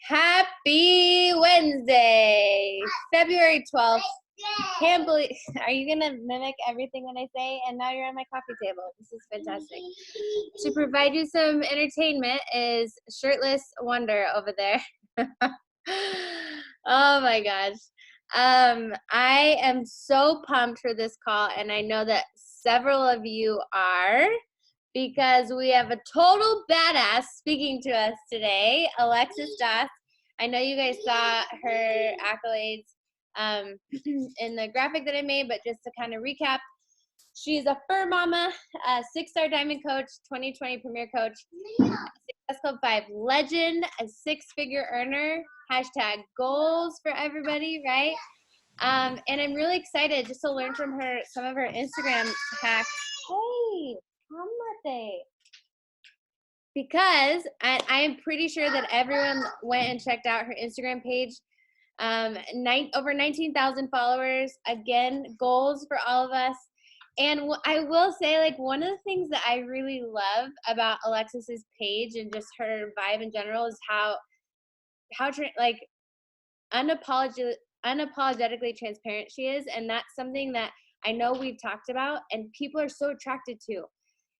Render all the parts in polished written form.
Happy Wednesday, February 12th. Can't believe, are you going to mimic everything when I say? And now you're on my coffee table. This is fantastic. To provide you some entertainment is Shirtless Wonder over there. Oh my gosh. I am so pumped for this call, and I know that several of you are, because we have a total badass speaking to us today, Alexis Doss. I know you guys saw her accolades in the graphic that I made, but just to kind of recap, she's a fur mama, a 6-star diamond coach, 2020 premier coach, Success Club 5 legend, a 6-figure earner, hashtag goals for everybody, right? And I'm really excited just to learn from her some of her Instagram hacks. Hey, cálmate. Because I am pretty sure that everyone went and checked out her Instagram page. Over 19,000 followers. Again, goals for all of us. And I will say, like, one of the things that I really love about Alexis's page and just her vibe in general is how unapologetically transparent she is. And that's something that I know we've talked about and people are so attracted to.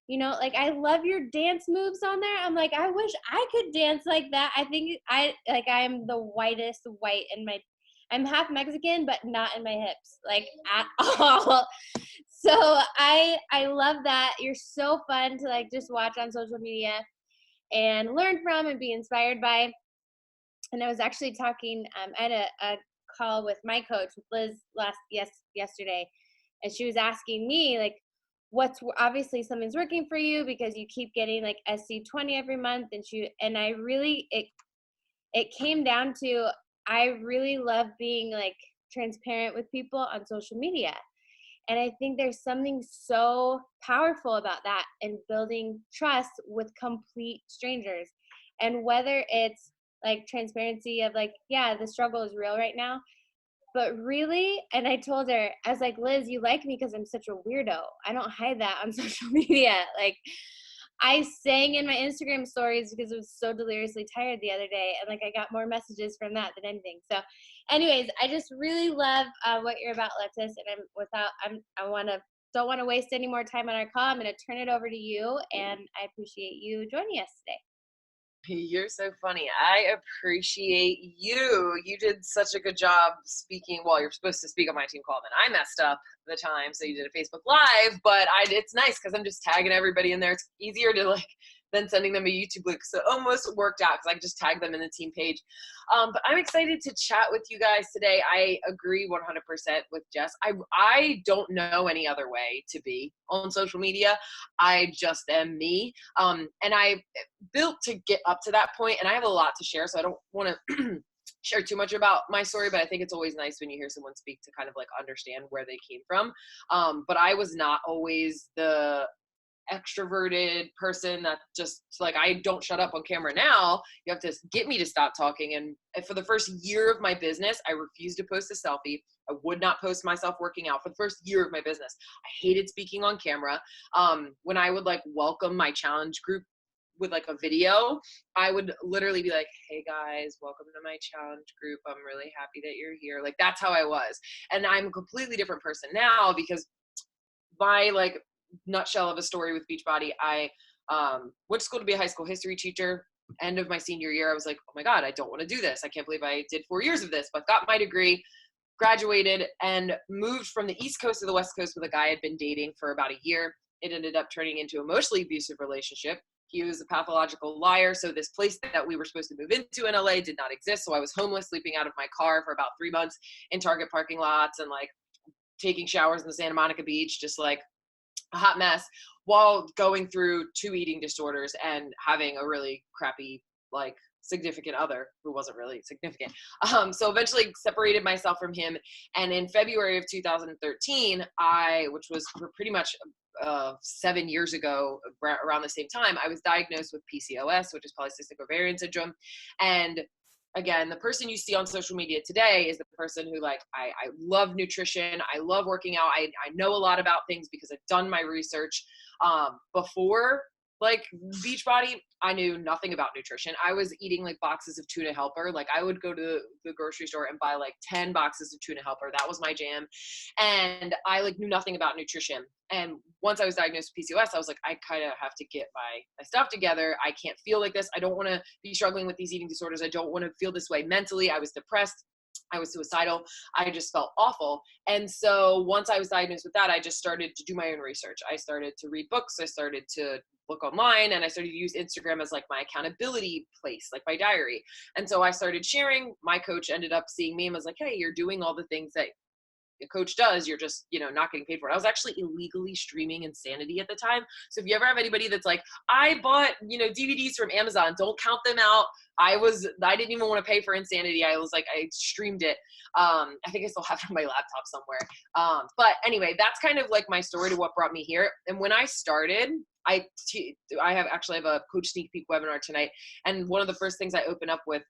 You know, like, I love your dance moves on there. I'm like, I wish I could dance like that. I think I'm the whitest white in my, I'm half Mexican, but not in my hips, like, at all. So I love that. You're so fun to, like, just watch on social media and learn from and be inspired by. And I was actually talking, I had a call with my coach, with Liz, yesterday, and she was asking me, like, what's obviously something's working for you because you keep getting like SC20 every month, and I really, it came down to, I really love being like transparent with people on social media. And I think there's something so powerful about that and building trust with complete strangers. And whether it's like transparency of like, yeah, the struggle is real right now, but really, and I told her, I was like, Liz, you like me because I'm such a weirdo. I don't hide that on social media. Like, I sang in my Instagram stories because I was so deliriously tired the other day, and like I got more messages from that than anything. So anyways, I just really love what you're about, Alexis, and don't want to waste any more time on our call. I'm going to turn it over to you, and I appreciate you joining us today. You're so funny. I appreciate you. You did such a good job speaking. Well, you're supposed to speak on my team call, then I messed up the time, so you did a Facebook Live. But it's nice because I'm just tagging everybody in there. It's easier to than sending them a YouTube link. So it almost worked out because I can just tag them in the team page. But I'm excited to chat with you guys today. I agree 100% with Jess. I don't know any other way to be on social media. I just am me. And I built to get up to that point, and I have a lot to share, so I don't want to share too much about my story, but I think it's always nice when you hear someone speak to kind of like understand where they came from. But I was not always the extroverted person that just like, I don't shut up on camera now. You have to get me to stop talking. And for the first year of my business, I refused to post a selfie. I would not post myself working out for the first year of my business. I hated speaking on camera. When I would like welcome my challenge group with like a video, I would literally be like, hey guys, welcome to my challenge group. I'm really happy that you're here. Like, that's how I was. And I'm a completely different person now because my like nutshell of a story with Beachbody, I went to school to be a high school history teacher. End of my senior year, I was like, oh my God, I don't want to do this. I can't believe I did 4 years of this, but got my degree, graduated, and moved from the East Coast to the West Coast with a guy I'd been dating for about a year. It ended up turning into a emotionally abusive relationship. He was a pathological liar. So this place that we were supposed to move into in LA did not exist. So I was homeless, sleeping out of my car for about 3 months in Target parking lots and like taking showers in the Santa Monica beach, just like a hot mess, while going through 2 eating disorders and having a really crappy, like, significant other who wasn't really significant. So eventually separated myself from him. And in February of 2013, which was pretty much 7 years ago, around the same time, I was diagnosed with PCOS, which is polycystic ovarian syndrome. And again, the person you see on social media today is the person who, like, I love nutrition. I love working out. I know a lot about things because I've done my research. Before Like Beachbody, I knew nothing about nutrition. I was eating like boxes of tuna helper. Like I would go to the grocery store and buy like 10 boxes of tuna helper. That was my jam. And I like knew nothing about nutrition. And once I was diagnosed with PCOS, I was like, I kind of have to get my stuff together. I can't feel like this. I don't want to be struggling with these eating disorders. I don't want to feel this way mentally. I was depressed. I was suicidal. I just felt awful. And so once I was diagnosed with that, I just started to do my own research. I started to read books. I started to look online, and I started to use Instagram as like my accountability place, like my diary. And so I started sharing. My coach ended up seeing me and was like, hey, you're doing all the things that a coach does, you're just, not getting paid for it. I was actually illegally streaming Insanity at the time. So if you ever have anybody that's like, I bought, DVDs from Amazon, don't count them out. I didn't even want to pay for Insanity. I was like, I streamed it. I think I still have it on my laptop somewhere. But anyway, that's kind of like my story to what brought me here. And when I started, I have a coach sneak peek webinar tonight. And one of the first things I open up with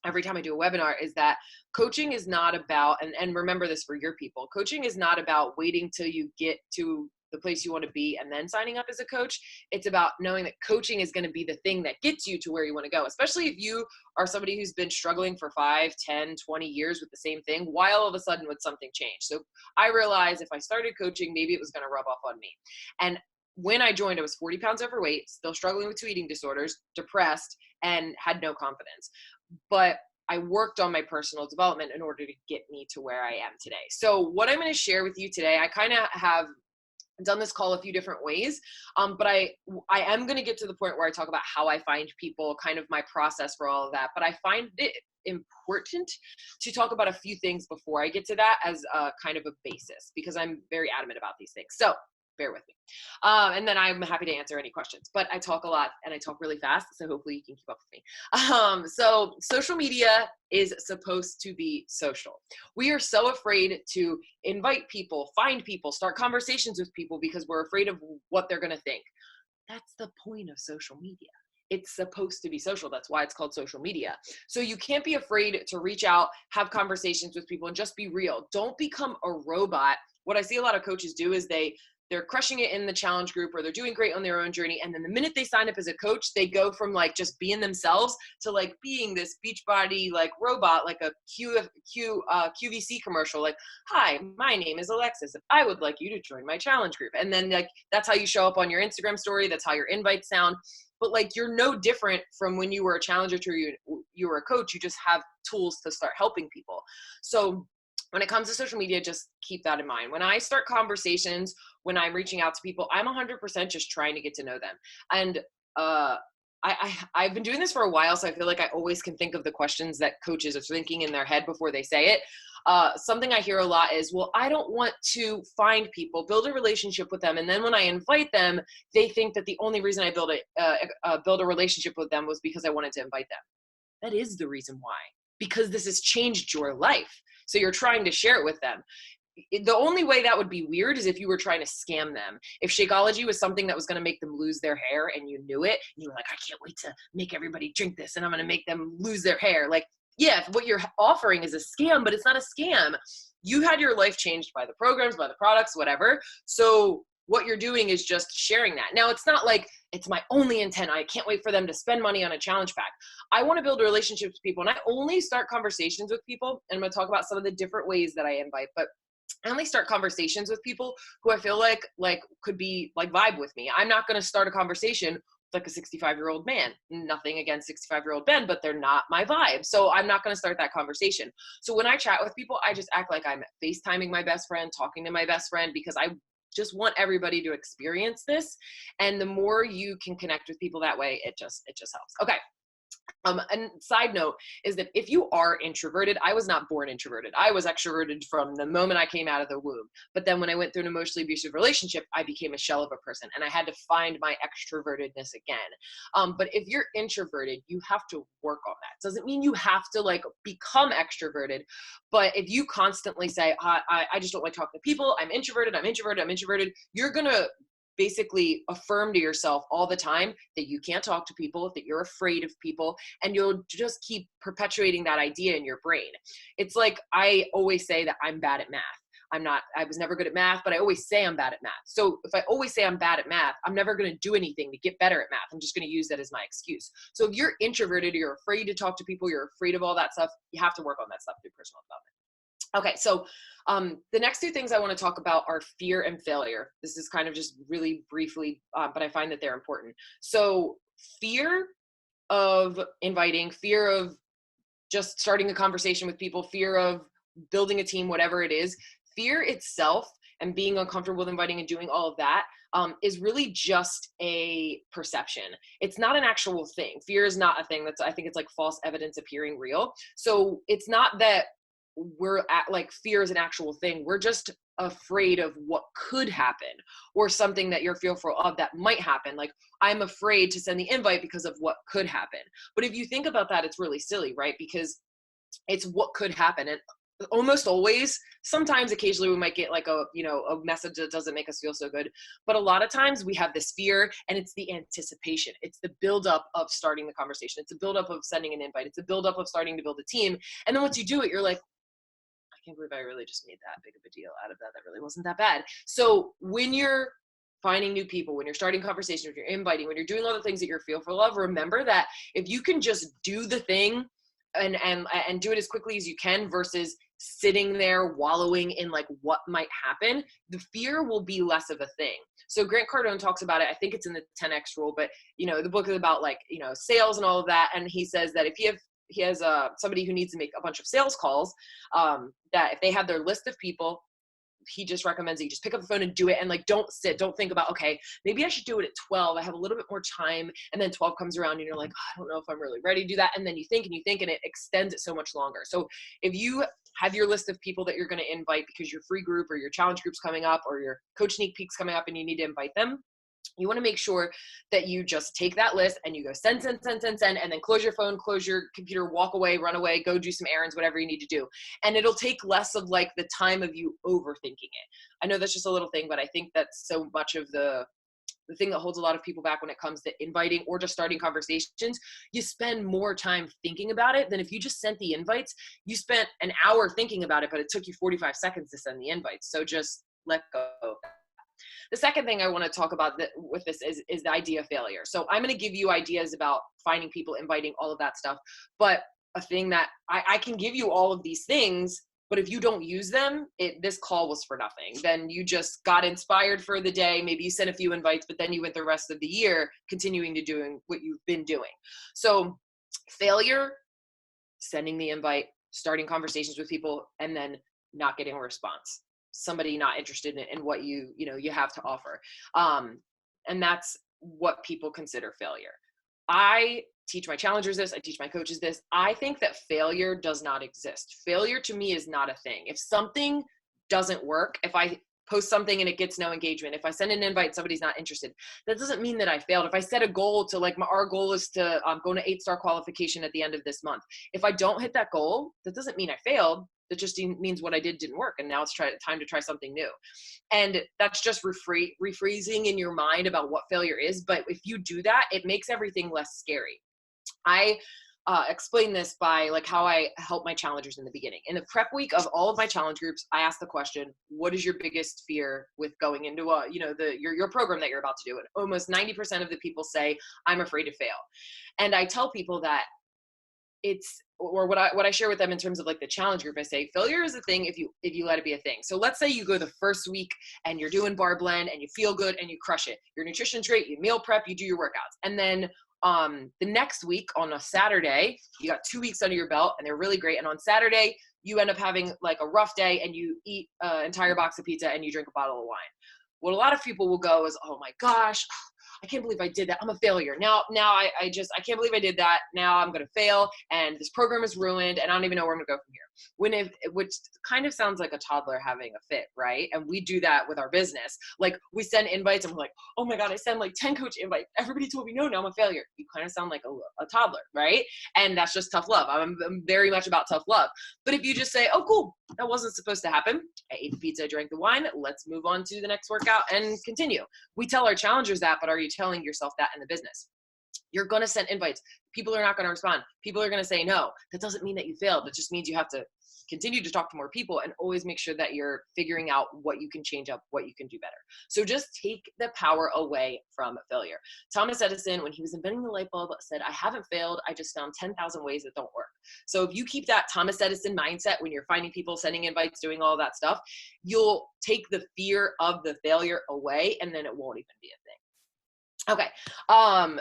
every time I do a webinar is that coaching is not about, and remember this for your people, coaching is not about waiting till you get to the place you want to be and then signing up as a coach. It's about knowing that coaching is going to be the thing that gets you to where you want to go, especially if you are somebody who's been struggling for 5, 10, 20 years with the same thing. Why all of a sudden would something change? So I realized if I started coaching, maybe it was going to rub off on me. And when I joined, I was 40 pounds overweight, still struggling with 2 eating disorders, depressed, and had no confidence. But I worked on my personal development in order to get me to where I am today. So what I'm going to share with you today, I kind of have done this call a few different ways, but I am going to get to the point where I talk about how I find people, kind of my process for all of that. But I find it important to talk about a few things before I get to that as a kind of a basis, because I'm very adamant about these things. So bear with me. And then I'm happy to answer any questions, but I talk a lot and I talk really fast. So hopefully you can keep up with me. So social media is supposed to be social. We are so afraid to invite people, find people, start conversations with people because we're afraid of what they're going to think. That's the point of social media. It's supposed to be social. That's why it's called social media. So you can't be afraid to reach out, have conversations with people, and just be real. Don't become a robot. What I see a lot of coaches do is they're crushing it in the challenge group, or they're doing great on their own journey. And then the minute they sign up as a coach, they go from like just being themselves to like being this Beachbody like robot, like a QVC commercial. Like, hi, my name is Alexis. I would like you to join my challenge group. And then like, that's how you show up on your Instagram story. That's how your invites sound. But like, you're no different from when you were a challenger to you were a coach. You just have tools to start helping people. So when it comes to social media, just keep that in mind. When I start conversations, when I'm reaching out to people, I'm 100% just trying to get to know them. And I've been doing this for a while, so I feel like I always can think of the questions that coaches are thinking in their head before they say it. Something I hear a lot is, well, I don't want to find people, build a relationship with them, and then when I invite them, they think that the only reason I build a relationship with them was because I wanted to invite them. That is the reason why, because this has changed your life. So you're trying to share it with them. The only way that would be weird is if you were trying to scam them. If Shakeology was something that was going to make them lose their hair and you knew it, and you were like, I can't wait to make everybody drink this and I'm going to make them lose their hair. Like, yeah, what you're offering is a scam, but it's not a scam. You had your life changed by the programs, by the products, whatever. So what you're doing is just sharing that. Now, it's not like it's my only intent. I can't wait for them to spend money on a challenge pack. I want to build relationships with people, and I only start conversations with people. And I'm going to talk about some of the different ways that I invite, but I only start conversations with people who I feel like could be like vibe with me. I'm not going to start a conversation with like a 65-year-old man. Nothing against 65-year-old men, but they're not my vibe. So I'm not going to start that conversation. So when I chat with people, I just act like I'm FaceTiming my best friend, talking to my best friend, because I just want everybody to experience this. And the more you can connect with people that way, it just helps. Okay. And side note is that if you are introverted, I was not born introverted. I was extroverted from the moment I came out of the womb. But then when I went through an emotionally abusive relationship, I became a shell of a person, and I had to find my extrovertedness again. But if you're introverted, you have to work on that. Doesn't mean you have to like become extroverted, but if you constantly say, I just don't like talking to people, I'm introverted, you're going to basically affirm to yourself all the time that you can't talk to people, that you're afraid of people, and you'll just keep perpetuating that idea in your brain. It's like I always say that I'm bad at math. I was never good at math, but I always say I'm bad at math. So if I always say I'm bad at math, I'm never going to do anything to get better at math. I'm just going to use that as my excuse. So if you're introverted, you're afraid to talk to people, you're afraid of all that stuff, you have to work on that stuff through personal development. Okay, so the next two things I want to talk about are fear and failure. This is kind of just really briefly, but I find that they're important. So fear of inviting, fear of just starting a conversation with people, fear of building a team, whatever it is, fear itself and being uncomfortable with inviting and doing all of that is really just a perception. It's not an actual thing. Fear is not a thing. I think it's like false evidence appearing real. So it's not that we're at like fear is an actual thing. We're just afraid of what could happen or something that you're fearful of that might happen. Like I'm afraid to send the invite because of what could happen. But if you think about that, it's really silly, right? Because it's what could happen. And almost always, sometimes occasionally we might get like a message that doesn't make us feel so good. But a lot of times we have this fear and it's the anticipation. It's the buildup of starting the conversation. It's a buildup of sending an invite. It's a buildup of starting to build a team. And then once you do it, you're like, I can't believe I really just made that big of a deal out of that. That really wasn't that bad. So when you're finding new people, when you're starting conversations, when you're inviting, when you're doing all the things that you're fearful of, remember that if you can just do the thing and do it as quickly as you can versus sitting there wallowing in like what might happen, the fear will be less of a thing. So Grant Cardone talks about it. I think it's in the 10X rule, but the book is about like, sales and all of that. And he says that if he has somebody who needs to make a bunch of sales calls, that if they have their list of people, he just recommends that you just pick up the phone and do it. And like, don't think about, okay, maybe I should do it at 12. I have a little bit more time. And then 12 comes around and you're like, oh, I don't know if I'm really ready to do that. And then you think and it extends it so much longer. So if you have your list of people that you're going to invite because your free group or your challenge group's coming up or your coach sneak peek's coming up and you need to invite them, you want to make sure that you just take that list and you go send, and then close your phone, close your computer, walk away, run away, go do some errands, whatever you need to do. And it'll take less of like the time of you overthinking it. I know that's just a little thing, but I think that's so much of the thing that holds a lot of people back when it comes to inviting or just starting conversations. You spend more time thinking about it than if you just sent the invites. You spent an hour thinking about it, but it took you 45 seconds to send the invites. So just let go of that. The second thing I want to talk about with this is the idea of failure. So I'm going to give you ideas about finding people, inviting, all of that stuff. But a thing that I can give you all of these things, but if you don't use them, this call was for nothing. Then you just got inspired for the day. Maybe you sent a few invites, but then you went the rest of the year continuing to doing what you've been doing. So failure, sending the invite, starting conversations with people, and then not getting a response. Somebody not interested in what you have to offer. And that's what people consider failure. I teach my challengers this. I teach my coaches this. I think that failure does not exist. Failure to me is not a thing. If something doesn't work, if I post something and it gets no engagement, if I send an invite, somebody's not interested, that doesn't mean that I failed. If I set a goal to our goal is to go to 8-star qualification at the end of this month. If I don't hit that goal, that doesn't mean I failed. That just means what I did didn't work. And now it's time to try something new. And that's just rephrasing in your mind about what failure is. But if you do that, it makes everything less scary. I explain this by like how I help my challengers in the beginning. In the prep week of all of my challenge groups, I ask the question, what is your biggest fear with going into your program that you're about to do? And almost 90% of the people say, I'm afraid to fail. And I tell people that what I share with them in terms of like the challenge group, I say failure is a thing if you let it be a thing. So let's say you go the first week and you're doing bar blend and you feel good and you crush it. Your nutrition's great, you meal prep, you do your workouts. And then the next week on a Saturday, you got 2 weeks under your belt and they're really great. And on Saturday, you end up having like a rough day and you eat an entire box of pizza and you drink a bottle of wine. What a lot of people will go is, oh my gosh, I can't believe I did that. I'm a failure. Now I can't believe I did that. Now I'm going to fail and this program is ruined and I don't even know where I'm going to go from here. Which kind of sounds like a toddler having a fit, right? And we do that with our business. Like we send invites and we're like, oh my God, I sent like 10 coach invites. Everybody told me no, now I'm a failure. You kind of sound like a toddler, right? And that's just tough love. I'm very much about tough love. But if you just say, oh, cool, that wasn't supposed to happen. I ate the pizza, I drank the wine. Let's move on to the next workout and continue. We tell our challengers that, but are you telling yourself that in the business? you're going to send invites. People are not going to respond. People are going to say no. That doesn't mean that you failed. It just means you have to continue to talk to more people and always make sure that you're figuring out what you can change up, what you can do better. So just take the power away from failure. Thomas Edison, when he was inventing the light bulb, said, I haven't failed. I just found 10,000 ways that don't work. So if you keep that Thomas Edison mindset when you're finding people, sending invites, doing all that stuff, you'll take the fear of the failure away, and then it won't even be a thing. Okay.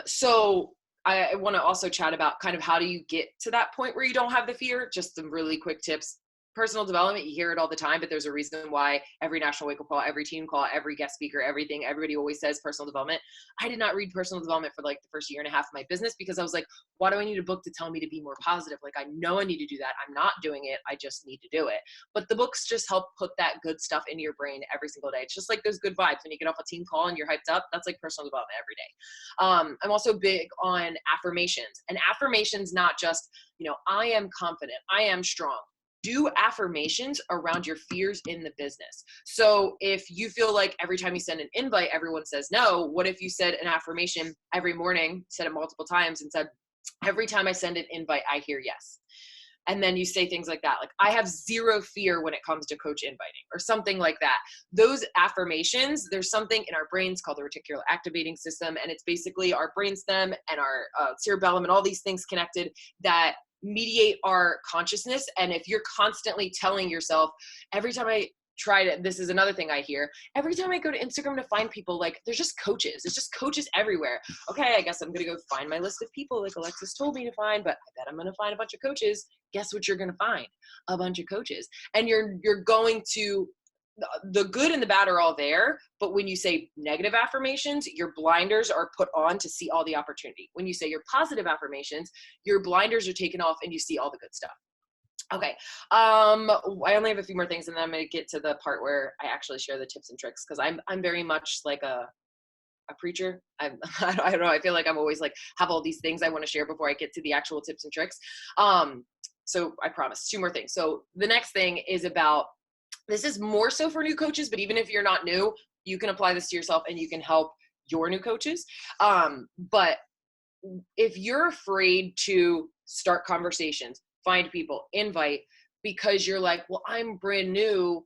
So I want to also chat about kind of how do you get to that point where you don't have the fear. Just some really quick tips. Personal development, you hear it all the time, but there's a reason why every national wake-up call, every team call, every guest speaker, everything, everybody always says personal development. I did not read personal development for like the first year and a half of my business because I was like, why do I need a book to tell me to be more positive? Like, I know I need to do that. I'm not doing it. I just need to do it. But the books just help put that good stuff into your brain every single day. It's just like those good vibes when you get off a team call and you're hyped up. That's like personal development every day. I'm also big on affirmations, and affirmations, not just, I am confident, I am strong. Do affirmations around your fears in the business. So if you feel like every time you send an invite, everyone says no, what if you said an affirmation every morning, said it multiple times and said, every time I send an invite, I hear yes. And then you say things like that, like, I have zero fear when it comes to coach inviting, or something like that. Those affirmations, there's something in our brains called the reticular activating system. And it's basically our brainstem and our cerebellum and all these things connected that mediate our consciousness. And if you're constantly telling yourself, every time I try to, this is another thing I hear, every time I go to Instagram to find people, like, there's just coaches. It's just coaches everywhere. Okay, I guess I'm going to go find my list of people like Alexis told me to find, but I bet I'm going to find a bunch of coaches. Guess what you're going to find? A bunch of coaches. And you're going to, the good and the bad are all there, but when you say negative affirmations, your blinders are put on to see all the opportunity. When you say your positive affirmations, your blinders are taken off and you see all the good stuff. Okay. I only have a few more things, and then I'm going to get to the part where I actually share the tips and tricks, because I'm very much like a preacher. I don't know. I feel like I'm always like, have all these things I want to share before I get to the actual tips and tricks. So I promise 2 more things. So the next thing is about, this is more so for new coaches, but even if you're not new, you can apply this to yourself and you can help your new coaches. But if you're afraid to start conversations, find people, invite, because you're like, well, I'm brand new.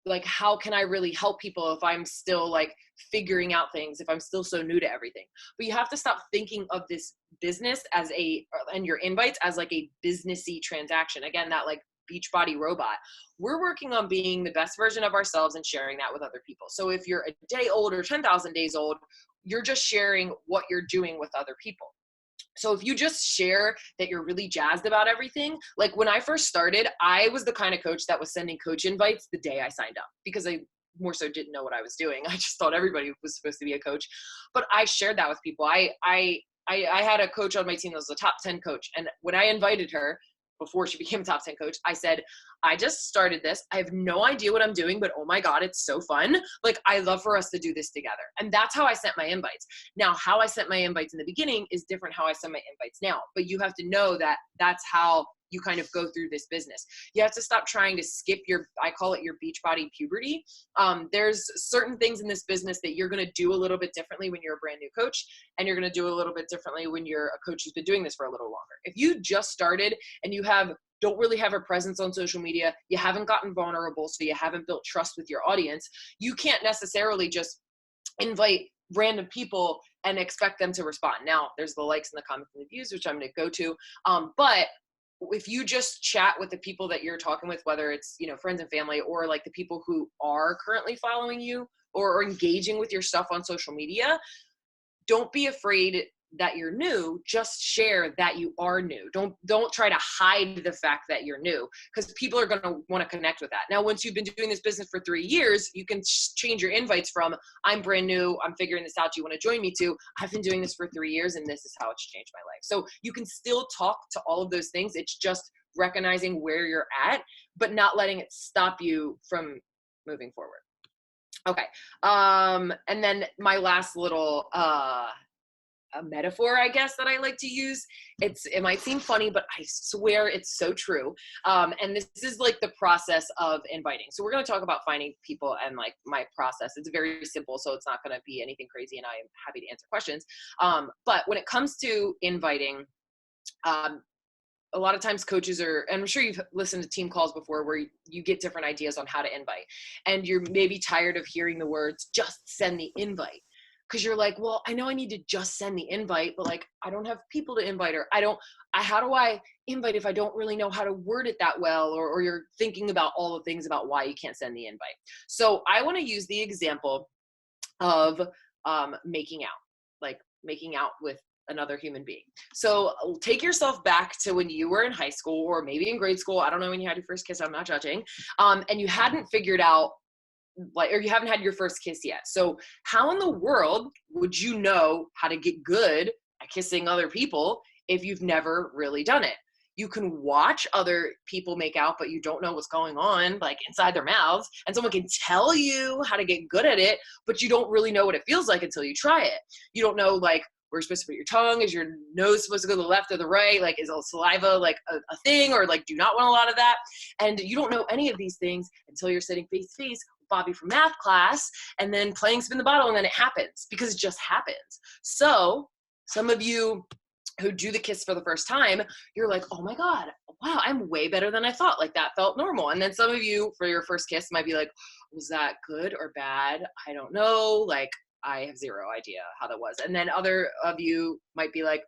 Like, how can I really help people if I'm still like figuring out things, if I'm still so new to everything? But you have to stop thinking of this business and your invites as like a businessy transaction. Again, that like Beachbody robot. We're working on being the best version of ourselves and sharing that with other people. So if you're a day old or 10,000 days old, you're just sharing what you're doing with other people. So if you just share that you're really jazzed about everything, like when I first started, I was the kind of coach that was sending coach invites the day I signed up, because I more so didn't know what I was doing. I just thought everybody was supposed to be a coach, but I shared that with people. I had a coach on my team that was a top 10 coach. And when I invited her, before she became a top 10 coach, I said, I just started this. I have no idea what I'm doing, but oh my God, it's so fun. Like, I love for us to do this together. And that's how I sent my invites. Now, how I sent my invites in the beginning is different how I send my invites now, but you have to know that that's how you kind of go through this business. You have to stop trying to skip I call it your Beachbody puberty. There's certain things in this business that you're going to do a little bit differently when you're a brand new coach, and you're going to do a little bit differently when you're a coach who's been doing this for a little longer. If you just started and you don't really have a presence on social media, you haven't gotten vulnerable, so you haven't built trust with your audience, you can't necessarily just invite random people and expect them to respond. Now, there's the likes and the comments and the views, which I'm going to go to. But if you just chat with the people that you're talking with, whether it's, friends and family, or like the people who are currently following you or engaging with your stuff on social media, don't be afraid that you're new. Just share that you are new. Don't try to hide the fact that you're new, because people are going to want to connect with that. Now, once you've been doing this business for 3 years, you can change your invites from, I'm brand new, I'm figuring this out, do you want to join me, to, I've been doing this for 3 years and this is how it's changed my life. So you can still talk to all of those things. It's just recognizing where you're at, but not letting it stop you from moving forward. Okay. And then my last little, a metaphor, I guess, that I like to use. It might seem funny, but I swear it's so true. And this is like the process of inviting. So we're going to talk about finding people and like my process. It's very simple, so it's not going to be anything crazy, and I am happy to answer questions. But when it comes to inviting, a lot of times coaches are, and I'm sure you've listened to team calls before where you get different ideas on how to invite, and you're maybe tired of hearing the words, just send the invite. Cause you're like, well, I know I need to just send the invite, but like, I don't have people to invite, or how do I invite if I don't really know how to word it that well? Or you're thinking about all the things about why you can't send the invite. So I want to use the example of making out with another human being. So take yourself back to when you were in high school or maybe in grade school. I don't know when you had your first kiss, I'm not judging. And you hadn't figured out or you haven't had your first kiss yet. So how in the world would you know how to get good at kissing other people if you've never really done it? You can watch other people make out, but you don't know what's going on like inside their mouths. And someone can tell you how to get good at it, but you don't really know what it feels like until you try it. You don't know like where you're supposed to put your tongue. Is your nose supposed to go to the left or the right? Like, is saliva like a thing, or like do you not want a lot of that? And you don't know any of these things until you're sitting face to face with Bobby from math class and then playing spin the bottle, and then it happens because it just happens. So some of you who do the kiss for the first time, you're like, oh my God, wow, I'm way better than I thought. Like that felt normal. And then some of you for your first kiss might be like, was that good or bad? I don't know. Like I have zero idea how that was. And then other of you might be like,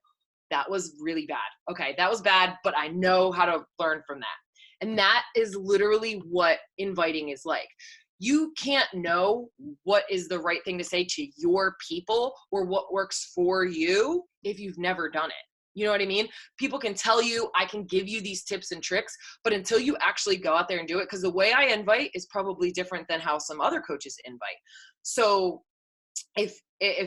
that was really bad. Okay, that was bad, but I know how to learn from that. And that is literally what inviting is like. You can't know what is the right thing to say to your people or what works for you if you've never done it. You know what I mean? People can tell you, I can give you these tips and tricks, but until you actually go out there and do it, because the way I invite is probably different than how some other coaches invite. So if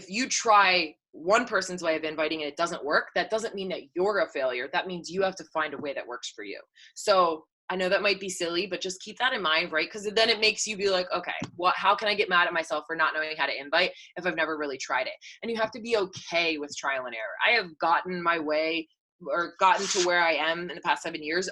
you try one person's way of inviting and it doesn't work, that doesn't mean that you're a failure. That means you have to find a way that works for you. So I know that might be silly, but just keep that in mind, right? Because then it makes you be like, okay, how can I get mad at myself for not knowing how to invite if I've never really tried it? And you have to be okay with trial and error. I have gotten my way or gotten to where I am in the past 7 years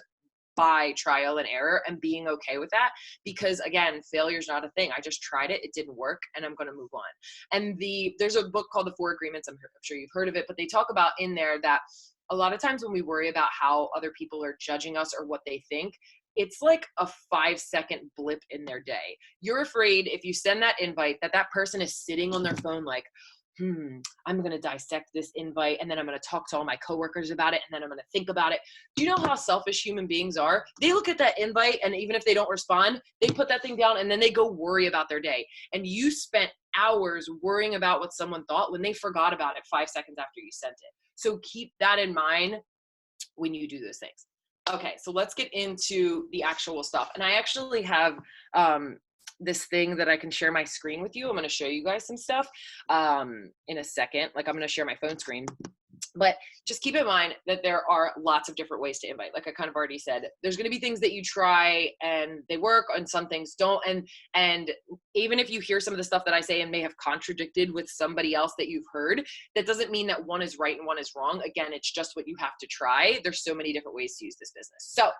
by trial and error and being okay with that, because again, failure is not a thing. I just tried it, it didn't work, and I'm going to move on. And there's a book called The Four Agreements. I'm sure you've heard of it, but they talk about in there that a lot of times when we worry about how other people are judging us or what they think, it's like a 5-second blip in their day. You're afraid if you send that invite that person is sitting on their phone like, I'm going to dissect this invite, and then I'm going to talk to all my coworkers about it, and then I'm going to think about it. Do you know how selfish human beings are? They look at that invite, and even if they don't respond, they put that thing down, and then they go worry about their day. And you spent hours worrying about what someone thought when they forgot about it 5 seconds after you sent it. So keep that in mind when you do those things. Okay, so let's get into the actual stuff. And I actually have this thing that I can share my screen with you. I'm going to show you guys some stuff in a second. Like I'm going to share my phone screen. But just keep in mind that there are lots of different ways to invite. Like I kind of already said, there's going to be things that you try and they work, and some things don't. And even if you hear some of the stuff that I say and may have contradicted with somebody else that you've heard, that doesn't mean that one is right and one is wrong. Again, it's just what you have to try. There's so many different ways to use this business. So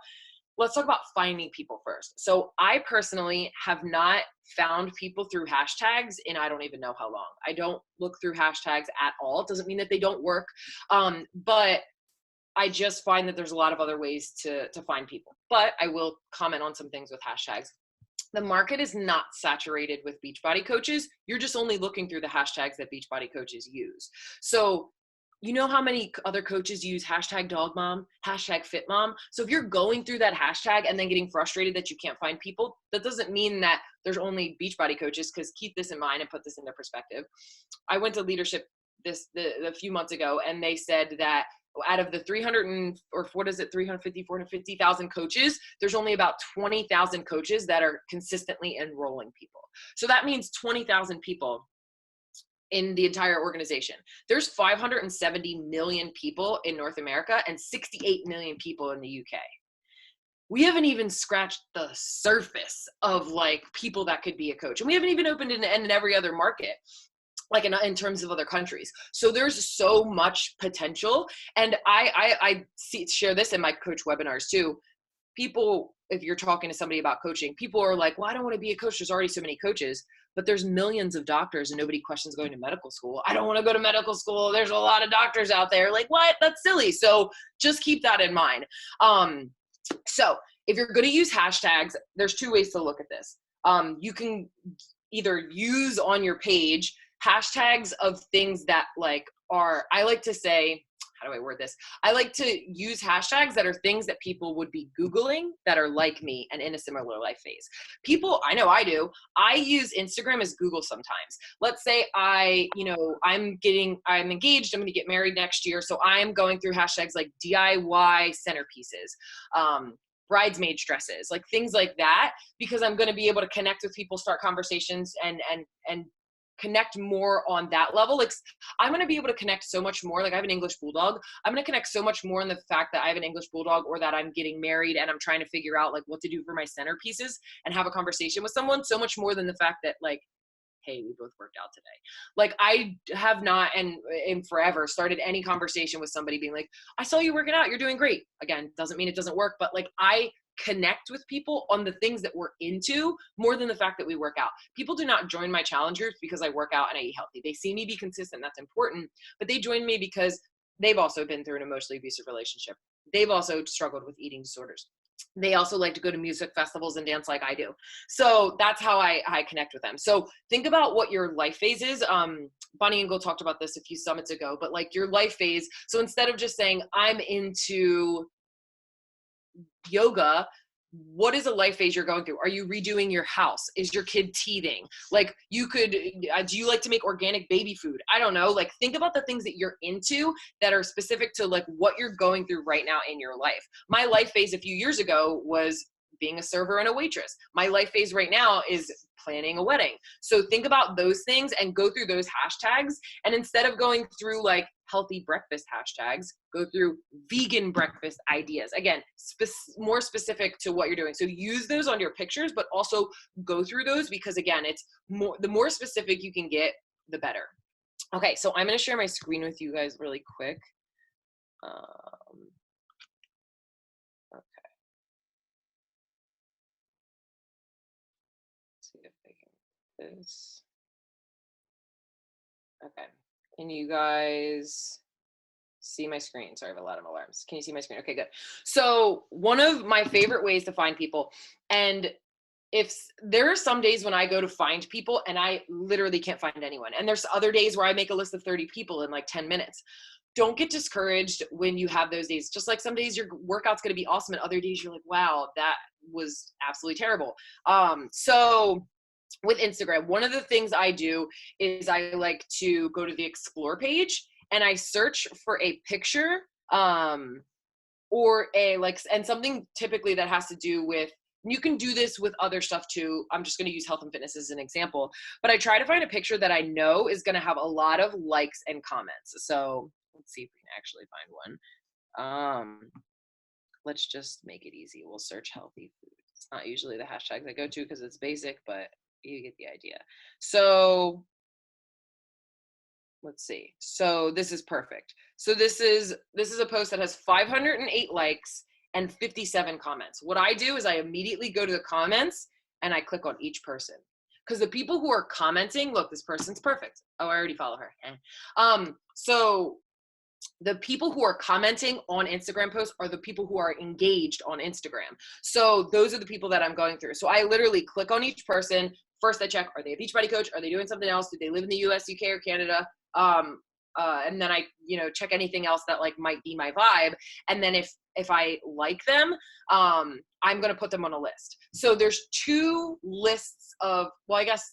let's talk about finding people first. So I personally have not found people through hashtags in I don't even know how long. I don't look through hashtags at all. It doesn't mean that they don't work, but I just find that there's a lot of other ways to find people. But I will comment on some things with hashtags. The market is not saturated with Beachbody coaches. You're just only looking through the hashtags that Beachbody coaches use. So you know how many other coaches use hashtag dog mom, hashtag fit mom? So if you're going through that hashtag and then getting frustrated that you can't find people, that doesn't mean that there's only Beachbody coaches, because keep this in mind and put this into perspective. I went to leadership a few months ago, and they said that out of the 450,000 coaches, there's only about 20,000 coaches that are consistently enrolling people. So that means 20,000 people in the entire organization. There's 570 million people in North America and 68 million people in the UK. We haven't even scratched the surface of like people that could be a coach. And we haven't even opened in every other market. like in terms of other countries. So there's so much potential. And I share this in my coach webinars too. People, if you're talking to somebody about coaching, people are like, well, I don't want to be a coach. There's already so many coaches, but there's millions of doctors and nobody questions going to medical school. I don't want to go to medical school. There's a lot of doctors out there. Like, what? That's silly. So just keep that in mind. So if you're going to use hashtags, there's two ways to look at this. You can either use on your page hashtags of things that like are, I like to say, how do I word this? I like to use hashtags that are things that people would be Googling that are like me and in a similar life phase. People, I know I do. I use Instagram as Google sometimes. Let's say I'm engaged, I'm going to get married next year. So I'm going through hashtags like DIY centerpieces, bridesmaid dresses, like things like that, because I'm going to be able to connect with people, start conversations and connect more on that level. Like I'm going to be able to connect so much more. Like I have an English bulldog. I'm going to connect so much more in the fact that I have an English bulldog or that I'm getting married and I'm trying to figure out like what to do for my centerpieces and have a conversation with someone, so much more than the fact that like, hey, we both worked out today. Like I have not, and in forever, started any conversation with somebody being like, I saw you working out. You're doing great. Again, doesn't mean it doesn't work, but like I connect with people on the things that we're into more than the fact that we work out. People do not join my challenge groups because I work out and I eat healthy. They see me be consistent. That's important, but they join me because they've also been through an emotionally abusive relationship. They've also struggled with eating disorders. They also like to go to music festivals and dance like I do. So that's how I connect with them. So think about what your life phase is. Bonnie and Gold talked about this a few summits ago, but like your life phase. So instead of just saying I'm into yoga, what is a life phase you're going through? Are you redoing your house? Is your kid teething? Like you could, do you like to make organic baby food? I don't know. Like think about the things that you're into that are specific to like what you're going through right now in your life. My life phase a few years ago was being a server and a waitress. My life phase right now is planning a wedding. So think about those things and go through those hashtags. And instead of going through like healthy breakfast hashtags, go through vegan breakfast ideas. Again, more specific to what you're doing. So use those on your pictures, but also go through those because again, it's more, the more specific you can get, the better. Okay. So I'm going to share my screen with you guys really quick. See if I can do this. Okay. Can you guys see my screen? Sorry, I have a lot of alarms. Can you see my screen? Okay, good. So one of my favorite ways to find people, and if there are some days when I go to find people and I literally can't find anyone. And there's other days where I make a list of 30 people in like 10 minutes. Don't get discouraged when you have those days. Just like some days your workout's going to be awesome and other days you're like, wow, that was absolutely terrible. So with Instagram, one of the things I do is I like to go to the explore page and I search for a picture or a like, and something typically that has to do with, you can do this with other stuff too. I'm just going to use health and fitness as an example, but I try to find a picture that I know is going to have a lot of likes and comments. So let's see if we can actually find one. Let's just make it easy. We'll search healthy food. It's not usually the hashtags I go to because it's basic, but you get the idea. So let's see. So this is perfect. So this is a post that has 508 likes and 57 comments. What I do is I immediately go to the comments and I click on each person. Because the people who are commenting, look, this person's perfect. Oh, I already follow her. So the people who are commenting on Instagram posts are the people who are engaged on Instagram. So those are the people that I'm going through. So I literally click on each person. First I check, are they a Beachbody coach? Are they doing something else? Do they live in the US, UK, or Canada? And then I, check anything else that like might be my vibe. And then if I like them, I'm going to put them on a list. So there's two lists of, well, I guess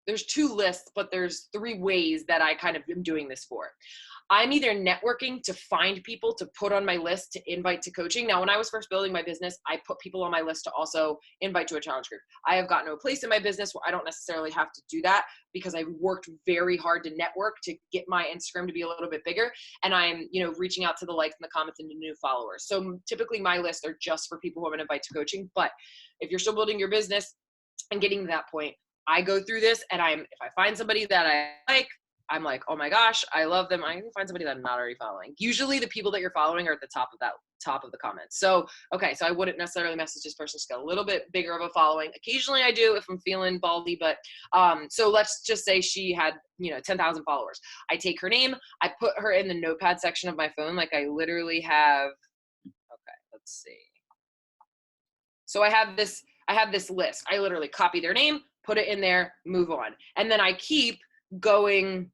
there's two lists, but there's three ways that I kind of am doing this for. I'm either networking to find people to put on my list to invite to coaching. Now, when I was first building my business, I put people on my list to also invite to a challenge group. I have gotten to a place in my business where I don't necessarily have to do that because I've worked very hard to network to get my Instagram to be a little bit bigger. And I'm, reaching out to the likes and the comments and the new followers. So typically my lists are just for people who I'm going to invite to coaching. But if you're still building your business and getting to that point, I go through this and if I find somebody that I like, I'm like, oh my gosh, I love them. I can find somebody that I'm not already following. Usually the people that you're following are at the top of the comments. So, okay. So I wouldn't necessarily message this person, just got a little bit bigger of a following. Occasionally I do if I'm feeling baldy, but, so let's just say she had, 10,000 followers. I take her name, I put her in the notepad section of my phone. Like I literally have, okay, let's see. So I have this list. I literally copy their name, put it in there, move on. And then I keep going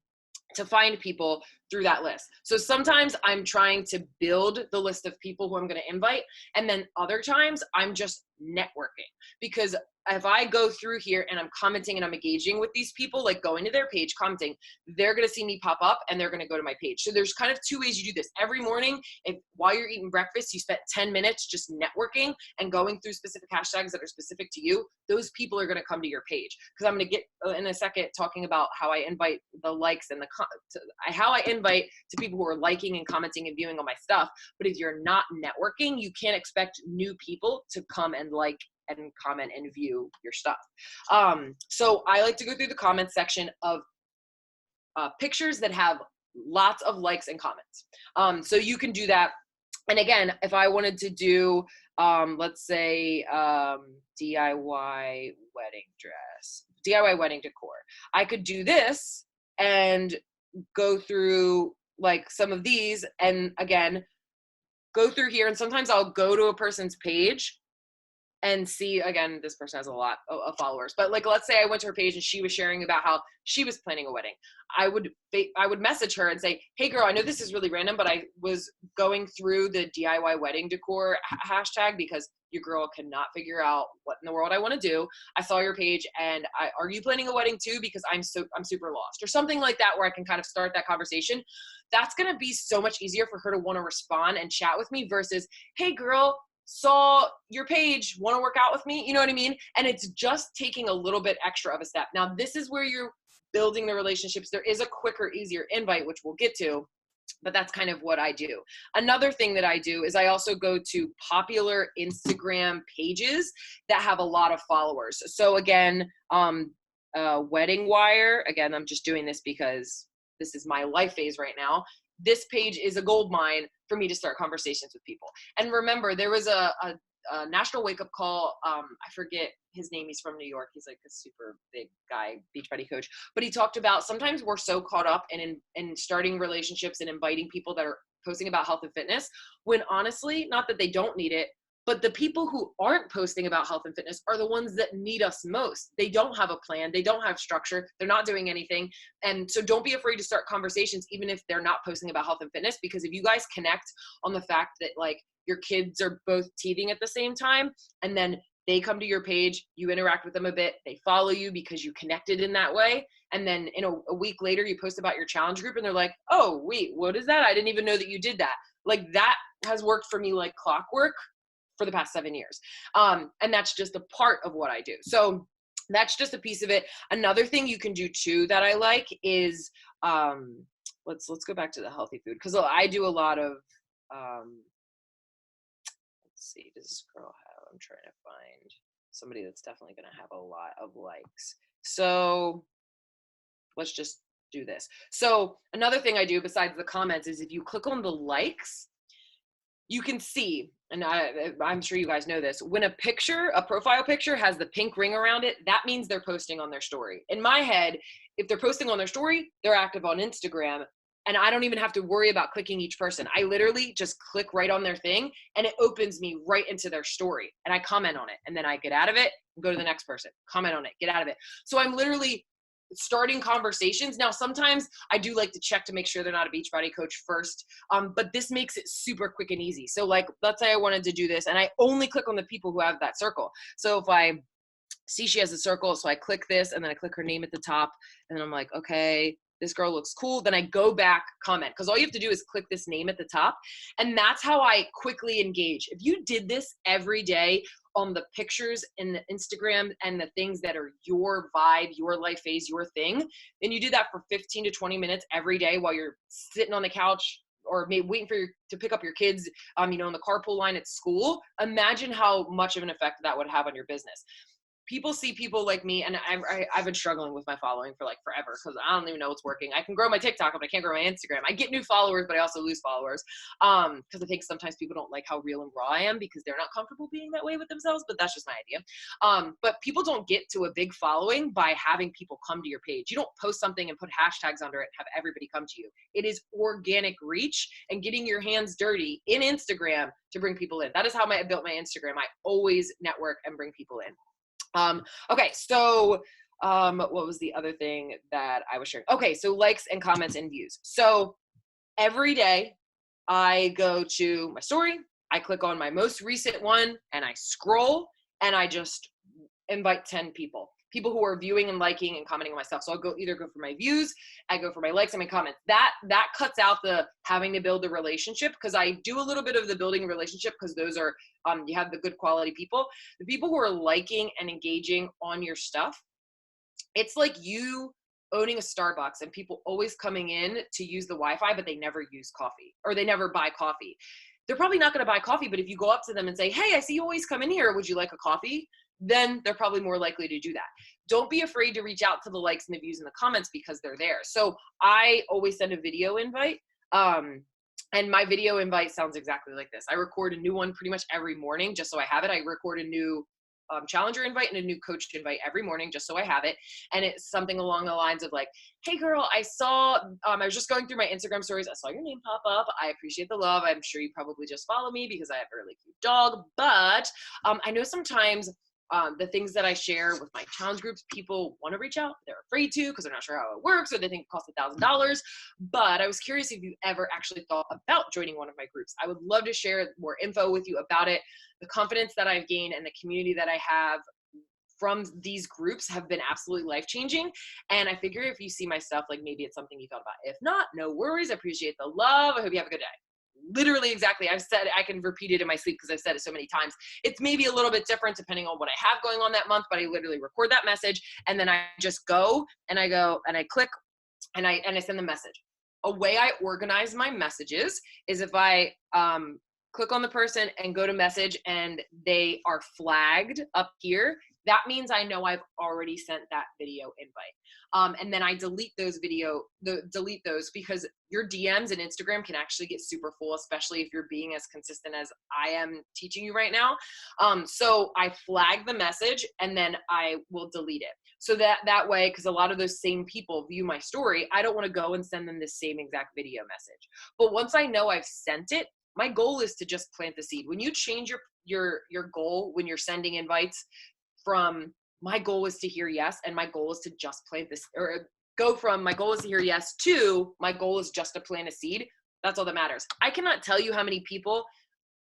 to find people through that list. So sometimes I'm trying to build the list of people who I'm going to invite. And then other times I'm just networking, because if I go through here and I'm commenting and I'm engaging with these people, like going to their page, commenting, they're going to see me pop up and they're going to go to my page. So there's kind of two ways you do this. Every morning, while you're eating breakfast, you spent 10 minutes just networking and going through specific hashtags that are specific to you. Those people are going to come to your page, because I'm going to get in a second talking about how I invite the likes and how I invite to people who are liking and commenting and viewing all my stuff. But if you're not networking, you can't expect new people to come and like and comment and view your stuff. So I like to go through the comment section of pictures that have lots of likes and comments. So you can do that. And again, if I wanted to do, let's say, DIY wedding dress, DIY wedding decor, I could do this and go through like some of these, and again, go through here. And sometimes I'll go to a person's page and see, again, this person has a lot of followers, but like, let's say I went to her page and she was sharing about how she was planning a wedding. I would message her and say, hey girl, I know this is really random, but I was going through the DIY wedding decor hashtag because your girl cannot figure out what in the world I want to do. I saw your page and are you planning a wedding too? Because I'm super lost, or something like that, where I can kind of start that conversation. That's going to be so much easier for her to want to respond and chat with me versus, hey girl, saw your page, want to work out with me? You know what I mean? And it's just taking a little bit extra of a step. Now, this is where you're building the relationships. There is a quicker, easier invite, which we'll get to, but that's kind of what I do. Another thing that I do is I also go to popular Instagram pages that have a lot of followers. So again, Wedding Wire, again, I'm just doing this because this is my life phase right now. This page is a gold mine for me to start conversations with people. And remember, there was a national wake-up call. I forget his name. He's from New York. He's like a super big guy, Beachbody coach. But he talked about sometimes we're so caught up in starting relationships and inviting people that are posting about health and fitness, when honestly, not that they don't need it, but the people who aren't posting about health and fitness are the ones that need us most. They don't have a plan. They don't have structure. They're not doing anything. And so don't be afraid to start conversations, even if they're not posting about health and fitness, because if you guys connect on the fact that like your kids are both teething at the same time, and then they come to your page, you interact with them a bit, they follow you because you connected in that way. And then in a week later, you post about your challenge group and they're like, oh, wait, what is that? I didn't even know that you did that. Like that has worked for me like clockwork for the past 7 years. And that's just a part of what I do. So that's just a piece of it. Another thing you can do too that I like is, let's go back to the healthy food. Cause I do a lot of, let's see, does this girl have, I'm trying to find somebody that's definitely going to have a lot of likes. So let's just do this. So another thing I do besides the comments is if you click on the likes, you can see, and I'm sure you guys know this, when a profile picture has the pink ring around it, that means they're posting on their story. In my head, if they're posting on their story, they're active on Instagram, and I don't even have to worry about clicking each person. I literally just click right on their thing, and it opens me right into their story, and I comment on it, and then I get out of it and go to the next person, comment on it, get out of it. So I'm literally starting conversations. Now, sometimes I do like to check to make sure they're not a Beachbody coach first, but this makes it super quick and easy. So like, let's say I wanted to do this and I only click on the people who have that circle. So if I see she has a circle, so I click this and then I click her name at the top and then I'm like, okay, this girl looks cool. Then I go back, comment, because all you have to do is click this name at the top. And that's how I quickly engage. If you did this every day on the pictures and the Instagram and the things that are your vibe, your life phase, your thing, and you do that for 15 to 20 minutes every day while you're sitting on the couch or maybe waiting for to pick up your kids, in the carpool line at school, imagine how much of an effect that would have on your business. people see people like me, and I've been struggling with my following for like forever because I don't even know what's working. I can grow my TikTok, but I can't grow my Instagram. I get new followers, but I also lose followers because I think sometimes people don't like how real and raw I am because they're not comfortable being that way with themselves, but that's just my idea. But people don't get to a big following by having people come to your page. You don't post something and put hashtags under it and have everybody come to you. It is organic reach and getting your hands dirty in Instagram to bring people in. That is how I built my Instagram. I always network and bring people in. Okay, so what was the other thing that I was sharing? Okay, so likes and comments and views. So every day I go to my story, I click on my most recent one, and I scroll, and I just invite 10 people who are viewing and liking and commenting on my stuff. So I'll either go for my views, I go for my likes and my comments. That cuts out the having to build a relationship, because I do a little bit of the building a relationship, because those are, you have the good quality people. The people who are liking and engaging on your stuff, it's like you owning a Starbucks and people always coming in to use the Wi-Fi, but they never use coffee, or they never buy coffee. They're probably not going to buy coffee, but if you go up to them and say, hey, I see you always come in here, would you like a coffee? Then they're probably more likely to do that. Don't be afraid to reach out to the likes and the views and the comments, because they're there. So I always send a video invite. And my video invite sounds exactly like this. I record a new one pretty much every morning just so I have it. I record a new challenger invite and a new coach invite every morning just so I have it. And it's something along the lines of like, hey girl, I saw, I was just going through my Instagram stories. I saw your name pop up. I appreciate the love. I'm sure you probably just follow me because I have a really cute dog. But I know sometimes the things that I share with my challenge groups, people want to reach out. They're afraid to because they're not sure how it works, or they think it costs $1,000. But I was curious if you ever actually thought about joining one of my groups. I would love to share more info with you about it. The confidence that I've gained and the community that I have from these groups have been absolutely life-changing. And I figure if you see my stuff, like maybe it's something you thought about. If not, no worries. I appreciate the love. I hope you have a good day. Literally exactly. I've said, I can repeat it in my sleep because I've said it so many times. It's maybe a little bit different depending on what I have going on that month, but I literally record that message and then I just go and I click and I send the message. A way I organize my messages is if I click on the person and go to message and they are flagged up here, that means I know I've already sent that video invite. And then I delete those because your DMs and Instagram can actually get super full, especially if you're being as consistent as I am teaching you right now. So I flag the message and then I will delete it. So that way, because a lot of those same people view my story, I don't want to go and send them the same exact video message. But once I know I've sent it, my goal is to just plant the seed. When you change your goal when you're sending invites from my goal is to hear yes and my goal is to just plant this, or go from my goal is to hear yes to my goal is just to plant a seed, that's all that matters. I cannot tell you how many people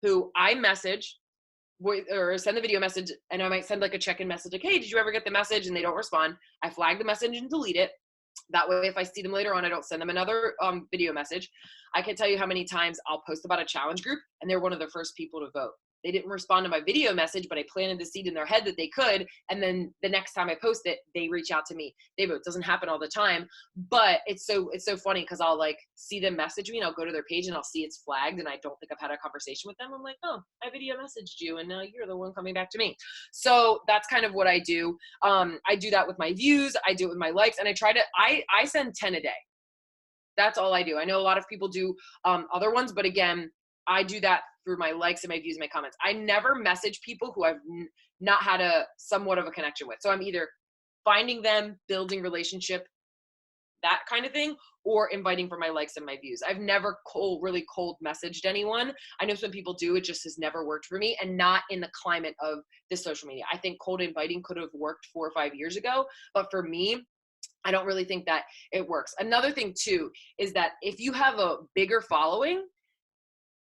who I message or send the video message, and I might send like a check-in message like, hey, did you ever get the message? And they don't respond. I flag the message and delete it. That way, if I see them later on, I don't send them another video message. I can tell you how many times I'll post about a challenge group and they're one of the first people to vote. They didn't respond to my video message, but I planted the seed in their head that they could. And then the next time I post it, they reach out to me. They vote. It doesn't happen all the time, but it's so funny because I'll like see them message me and I'll go to their page and I'll see it's flagged and I don't think I've had a conversation with them. I'm like, oh, I video messaged you and now you're the one coming back to me. So that's kind of what I do. I do that with my views. I do it with my likes, and I send 10 a day. That's all I do. I know a lot of people do other ones, but again, I do that through my likes and my views and my comments. I never message people who I've not had a somewhat of a connection with. So I'm either finding them, building relationship, that kind of thing, or inviting for my likes and my views. I've never really cold messaged anyone. I know some people do. It just has never worked for me, and not in the climate of this social media. I think cold inviting could have worked 4 or 5 years ago, but for me, I don't really think that it works. Another thing too is that if you have a bigger following,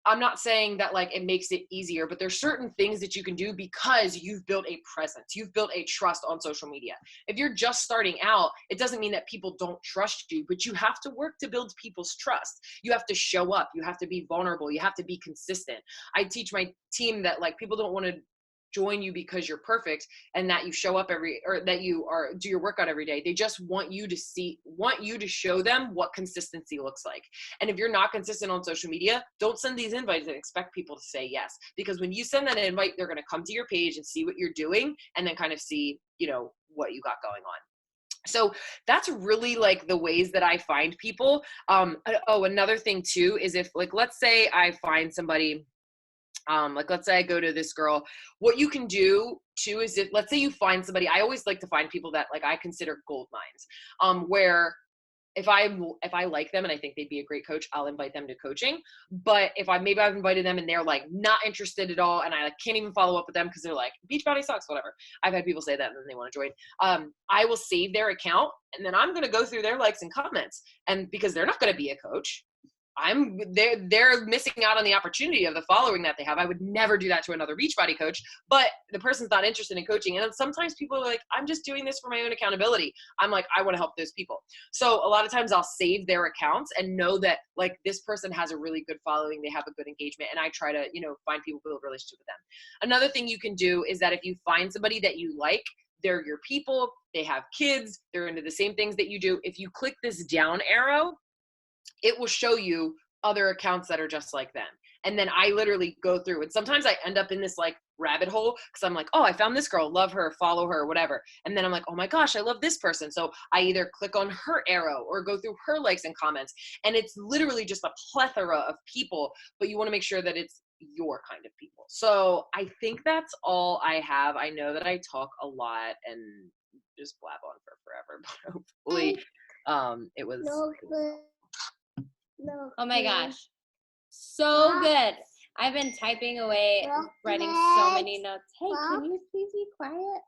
I'm not saying that like it makes it easier, but there's certain things that you can do because you've built a presence. You've built a trust on social media. If you're just starting out, it doesn't mean that people don't trust you, but you have to work to build people's trust. You have to show up. You have to be vulnerable. You have to be consistent. I teach my team that like people don't want to join you because you're perfect and that you show up that you do your workout every day. They just want you to show them what consistency looks like. And if you're not consistent on social media, don't send these invites and expect people to say yes, because when you send that invite, they're going to come to your page and see what you're doing and then kind of see, what you got going on. So that's really like the ways that I find people. Another thing too is if, like, let's say I find somebody, let's say I go to this girl, what you can do too is if, let's say you find somebody, I always like to find people that like I consider gold mines, where if I like them and I think they'd be a great coach, I'll invite them to coaching. But if I've invited them and they're like not interested at all, and I can't even follow up with them because they're like, Beachbody sucks, whatever. I've had people say that and then they want to join. I will save their account and then I'm going to go through their likes and comments. And because they're not going to be a coach, they're missing out on the opportunity of the following that they have. I would never do that to another Beachbody coach, but the person's not interested in coaching. And sometimes people are like, I'm just doing this for my own accountability. I'm like, I want to help those people. So a lot of times I'll save their accounts and know that like this person has a really good following. They have a good engagement. And I try to, find people, build a relationship with them. Another thing you can do is that if you find somebody that you like, they're your people, they have kids, they're into the same things that you do. If you click this down arrow, it will show you other accounts that are just like them. And then I literally go through, and sometimes I end up in this like rabbit hole because I'm like, oh, I found this girl, love her, follow her, whatever. And then I'm like, oh my gosh, I love this person. So I either click on her arrow or go through her likes and comments. And it's literally just a plethora of people, but you want to make sure that it's your kind of people. So I think that's all I have. I know that I talk a lot and just blab on for forever, but hopefully it was. No. Oh my gosh. So good. I've been typing away, writing so many notes. Hey, can you please be quiet? Oh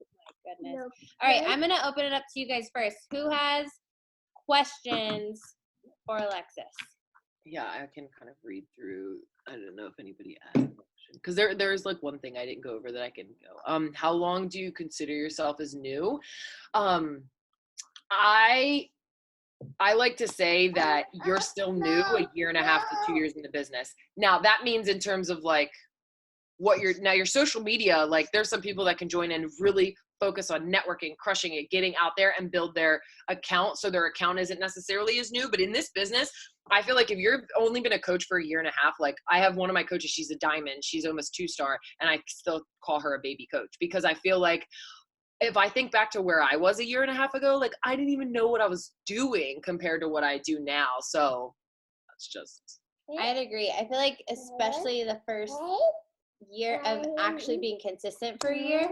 my goodness. All right, I'm going to open it up to you guys first. Who has questions for Alexis? Yeah, I can kind of read through. I don't know if anybody asked a question. Because there's like one thing I didn't go over that I can go. How long do you consider yourself as new? I like to say that you're still new a year and a half to 2 years in the business. Now that means in terms of like your social media, like there's some people that can join and really focus on networking, crushing it, getting out there and build their account. So their account isn't necessarily as new, but in this business, I feel like if you've only been a coach for a year and a half, like I have one of my coaches, she's a diamond, she's almost 2-star, and I still call her a baby coach because I feel like if I think back to where I was a year and a half ago, like I didn't even know what I was doing compared to what I do now. So that's just. I'd agree. I feel like especially the first year of actually being consistent for a year,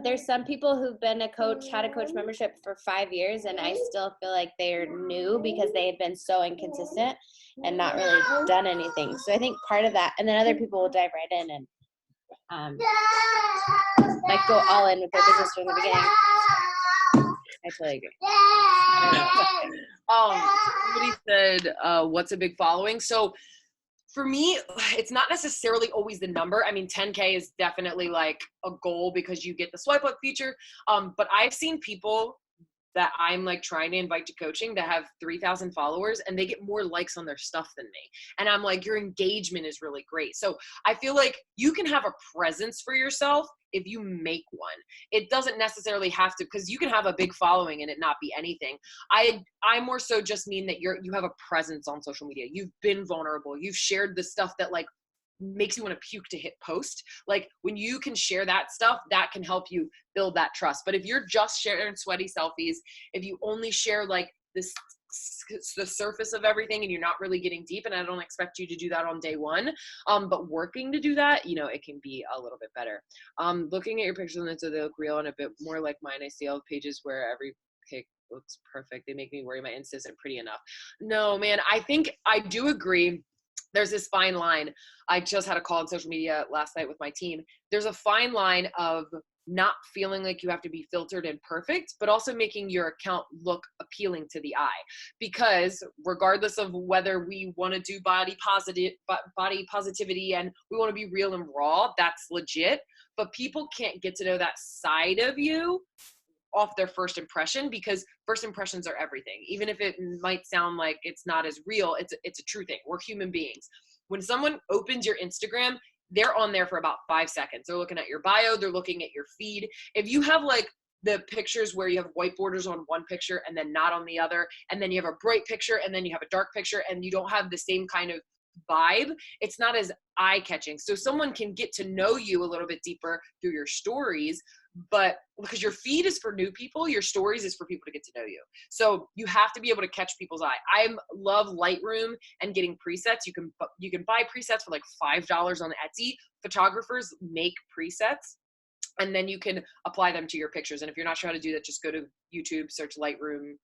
there's some people who've been had a coach membership for 5 years, and I still feel like they're new because they had been so inconsistent and not really done anything. So I think part of that, and then other people will dive right in and like go all in with their business from the beginning. I totally agree. Somebody said, what's a big following? So for me, it's not necessarily always the number. I mean, 10K is definitely like a goal because you get the swipe up feature. But I've seen people that I'm like trying to invite to coaching that have 3,000 followers and they get more likes on their stuff than me. And I'm like, your engagement is really great. So I feel like you can have a presence for yourself if you make one. It doesn't necessarily have to, because you can have a big following and it not be anything. I more so just mean that you have a presence on social media. You've been vulnerable. You've shared the stuff that like makes you want to puke to hit post. Like when you can share that stuff, that can help you build that trust. But if you're just sharing sweaty selfies, if you only share like the surface of everything and you're not really getting deep, and I don't expect you to do that on day one, but working to do that, it can be a little bit better. Looking at your pictures and so they look real and a bit more like mine. I see all the pages where every pic looks perfect. They make me worry my Insta isn't pretty enough. No, man, I think I do agree. There's this fine line. I just had a call on social media last night with my team. There's a fine line of not feeling like you have to be filtered and perfect, but also making your account look appealing to the eye. Because regardless of whether we want to do body positivity and we want to be real and raw, that's legit. But people can't get to know that side of you off their first impression, because first impressions are everything. Even if it might sound like it's not as real, it's a true thing. We're human beings. When someone opens your Instagram, they're on there for about 5 seconds. They're looking at your bio, they're looking at your feed. If you have like the pictures where you have white borders on one picture and then not on the other, and then you have a bright picture and then you have a dark picture and you don't have the same kind of vibe, it's not as eye-catching. So someone can get to know you a little bit deeper through your stories, but because your feed is for new people, your stories is for people to get to know you. So you have to be able to catch people's eye. I love Lightroom and getting presets. You can buy presets for like $5 on Etsy. Photographers make presets, and then you can apply them to your pictures. And if you're not sure how to do that, just go to YouTube, search Lightroom,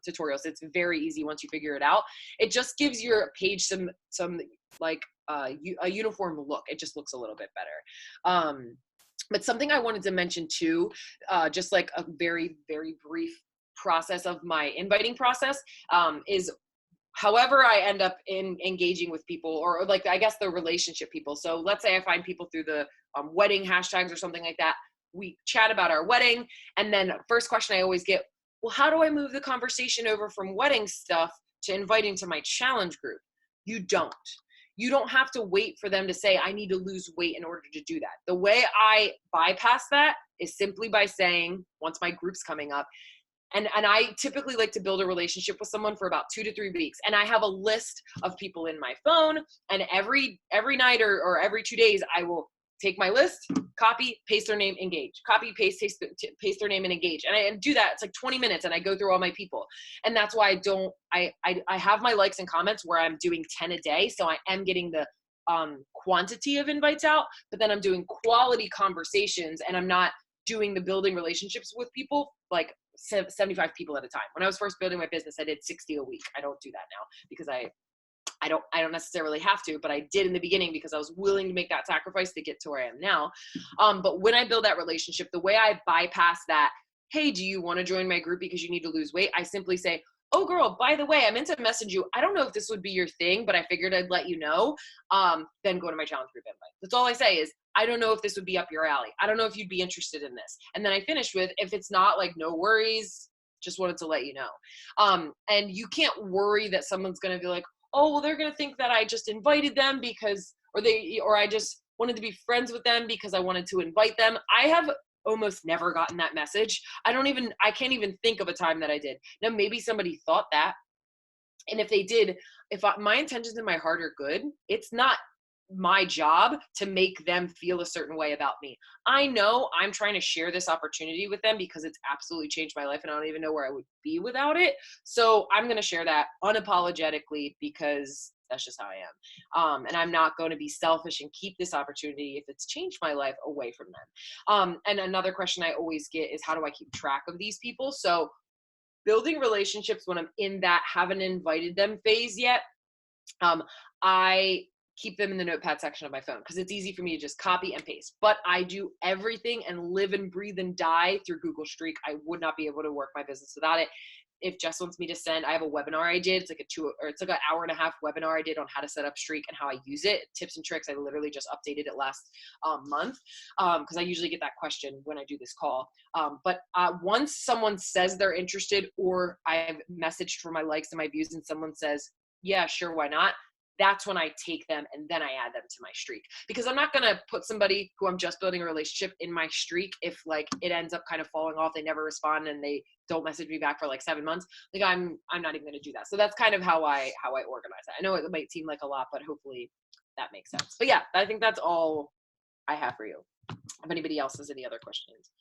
tutorials. It's very easy once you figure it out. It just gives your page some like a uniform look. It just looks a little bit better. But something I wanted to mention too, just like a very, very brief process of my inviting process, is however I end up engaging with people, or like, I guess the relationship people. So let's say I find people through the wedding hashtags or something like that. We chat about our wedding. And then first question I always get, well, how do I move the conversation over from wedding stuff to inviting to my challenge group? You don't. You don't have to wait for them to say, I need to lose weight in order to do that. The way I bypass that is simply by saying, once my group's coming up, and I typically like to build a relationship with someone for about 2 to 3 weeks. And I have a list of people in my phone, and every night or every 2 days, I will take my list, copy, paste their name, engage, copy, paste their name and engage. And I do that. It's like 20 minutes and I go through all my people. And that's why I have my likes and comments where I'm doing 10 a day. So I am getting the quantity of invites out, but then I'm doing quality conversations, and I'm not doing the building relationships with people like 75 people at a time. When I was first building my business, I did 60 a week. I don't do that now because I don't necessarily have to, but I did in the beginning because I was willing to make that sacrifice to get to where I am now. But when I build that relationship, the way I bypass that, hey, do you want to join my group because you need to lose weight? I simply say, oh girl, by the way, I meant to message you. I don't know if this would be your thing, but I figured I'd let you know. Then go to my challenge group invite. That's all I say is, I don't know if this would be up your alley. I don't know if you'd be interested in this. And then I finish with, if it's not, like, no worries, just wanted to let you know. And you can't worry that someone's going to be like, oh, well, they're going to think that I just invited them because, or I just wanted to be friends with them because I wanted to invite them. I have almost never gotten that message. I can't even think of a time that I did. Now, maybe somebody thought that. And if they did, my intentions in my heart are good, it's not my job to make them feel a certain way about me. I know I'm trying to share this opportunity with them because it's absolutely changed my life and I don't even know where I would be without it. So I'm going to share that unapologetically because that's just how I am. And I'm not going to be selfish and keep this opportunity if it's changed my life away from them. And another question I always get is, how do I keep track of these people? So building relationships when I'm in that haven't invited them phase yet, I keep them in the notepad section of my phone because it's easy for me to just copy and paste. But I do everything and live and breathe and die through Google Streak. I would not be able to work my business without it. If Jess wants me to send, I have a webinar I did. It's like an hour and a half webinar I did on how to set up Streak and how I use it. Tips and tricks. I literally just updated it last month because I usually get that question when I do this call. But once someone says they're interested, or I've messaged for my likes and my views and someone says, yeah, sure, why not? That's when I take them and then I add them to my Streak, because I'm not going to put somebody who I'm just building a relationship in my Streak if like it ends up kind of falling off, they never respond and they don't message me back for like 7 months. Like I'm not even going to do that. So that's kind of how I organize it. I know it might seem like a lot, but hopefully that makes sense. But yeah, I think that's all I have for you. If anybody else has any other questions.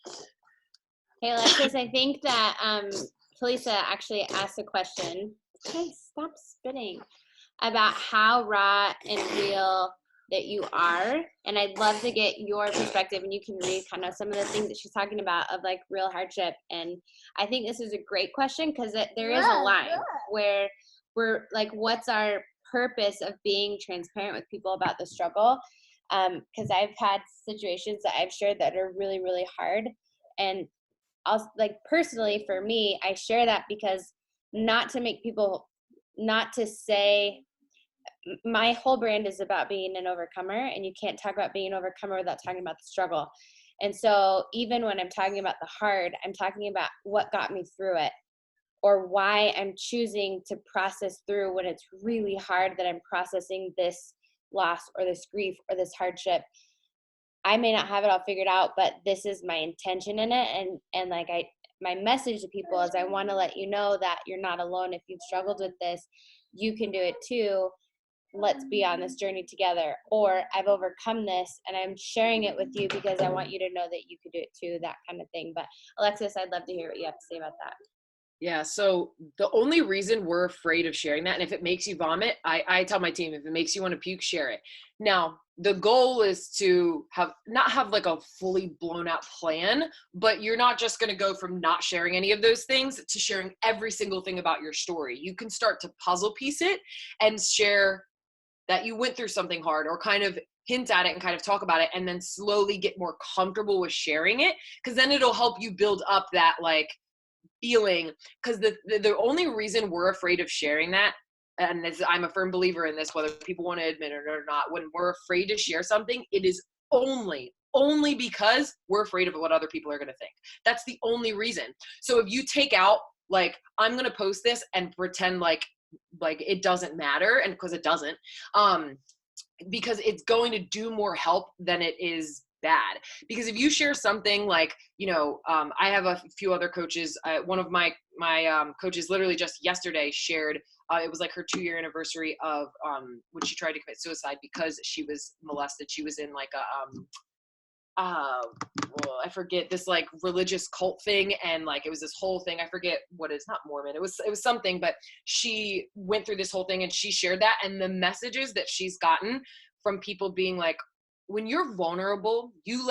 Hey, Alexis, I think that Felisa actually asked a question. Okay, stop spitting. About how raw and real that you are. And I'd love to get your perspective, and you can read kind of some of the things that she's talking about of like real hardship. And I think this is a great question because there is a line where we're like, what's our purpose of being transparent with people about the struggle? Because I've had situations that I've shared that are really, really hard. And I'll, like, personally for me, I share that because not to say, my whole brand is about being an overcomer, and you can't talk about being an overcomer without talking about the struggle. And so even when I'm talking about the hard, I'm talking about what got me through it, or why I'm choosing to process through when it's really hard, that I'm processing this loss or this grief or this hardship. I may not have it all figured out, but this is my intention in it. And like my message to people is I want to let you know that you're not alone. If you've struggled with this, you can do it too. Let's be on this journey together. Or I've overcome this and I'm sharing it with you because I want you to know that you could do it too, that kind of thing. But Alexis, I'd love to hear what you have to say about that. Yeah, so the only reason we're afraid of sharing that, and if it makes you vomit, I tell my team, if it makes you want to puke, share it. Now, the goal is to not have like a fully blown out plan, but you're not just going to go from not sharing any of those things to sharing every single thing about your story. You can start to puzzle piece it and share that you went through something hard, or kind of hint at it and kind of talk about it, and then slowly get more comfortable with sharing it, because then it'll help you build up that like feeling. Because the only reason we're afraid of sharing that, and this, I'm a firm believer in this, whether people want to admit it or not, when we're afraid to share something, it is only because we're afraid of what other people are going to think. That's the only reason. So if you take out like, I'm going to post this and pretend like it doesn't matter, and because it doesn't, because it's going to do more help than it is bad. Because if you share something like, I have a few other coaches. One of my coaches literally just yesterday shared, it was like her 2-year anniversary of when she tried to commit suicide because she was molested. She was in like well, I forget, this like religious cult thing, and like it was this whole thing. I forget what it's not Mormon. It was something, but she went through this whole thing and she shared that, and the messages that she's gotten from people being like, when you're vulnerable, you